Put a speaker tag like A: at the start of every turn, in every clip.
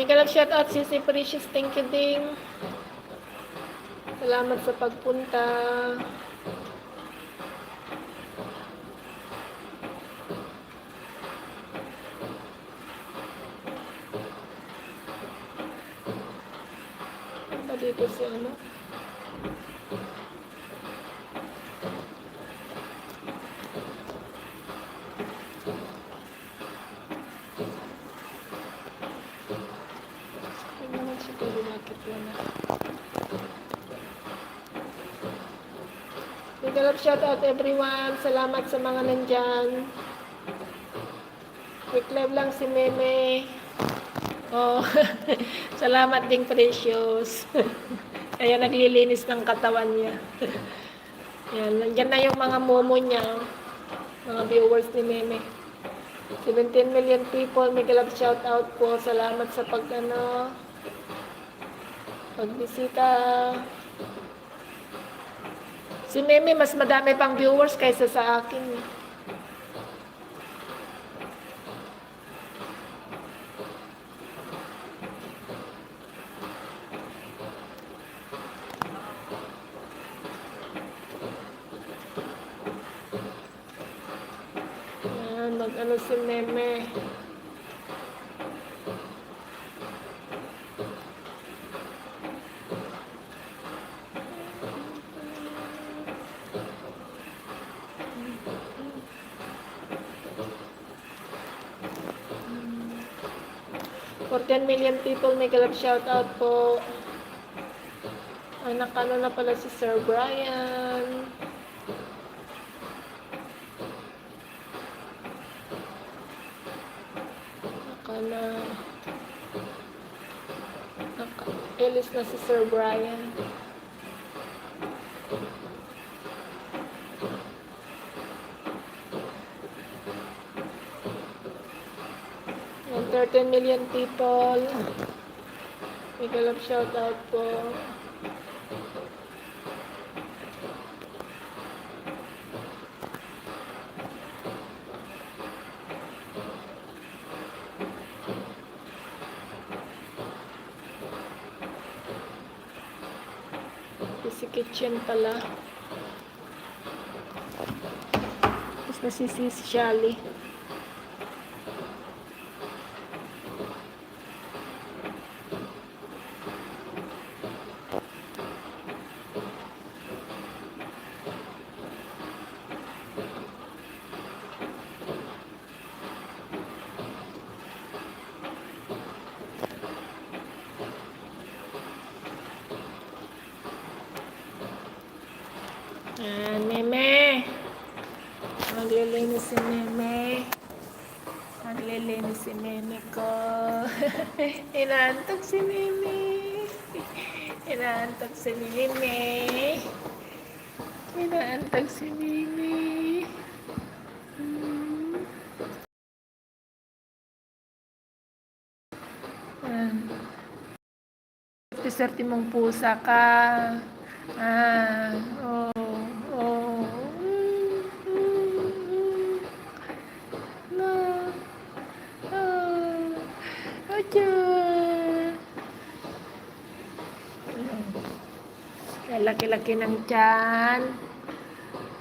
A: Mega love shout out si Precious, thank you ding. Salamat sa pagpunta. Ano dito si ano? Hindi naman siguro nakikita na. Mega love shout out everyone. Salamat sa mga nandyan. Quick live lang si Meme. Oh, salamat ding Precious. Kaya naglilinis ng katawan niya. Yan, nandyan na yung mga momo niya. Mga viewers ni Meme. 17 million people, mega love shout out po. Salamat sa pagbisita. Si Meme mas madami pang viewers kaysa sa akin. Yan, mag-ano si Meme. For 10 million people, mega love shout out po. Ay, nakano na pala si Sir Brian. Naka-elis na si Sir Brian. And 13 million people. Mega love shout out po. Si Kitchen pala. Tapos na si Shally. Meme. Maglilinis si Meme. Maglilinis si Meme ko. Inaantok si Meme. Inaantok si Meme. Inaantok si Meme. Swerte mong pusa ka. Oh. Laki-laki ng tiyan.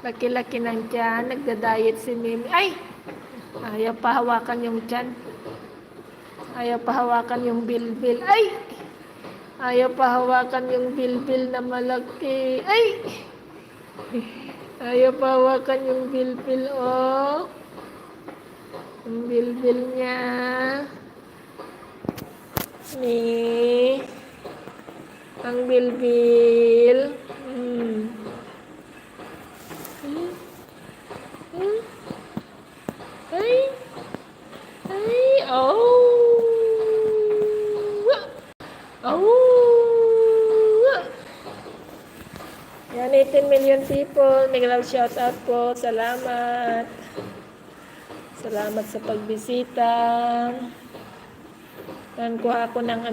A: Laki-laki ng tiyan. Nagda-diet si Mimi. Ay! Ayaw pa hawakan yung tiyan. Ayaw pa hawakan yung bilbil. Ay! Ayaw pa hawakan yung bilbil na malaki. Ay! Ayaw pa hawakan yung bilbil. Oh! Yung bilbil niya. Ni. Ang bilbil. Ay. Ay. Oh. Oh. Yan, 18 million people. Mega love shout out po. Salamat. Salamat sa pagbisita. Kuha ako ng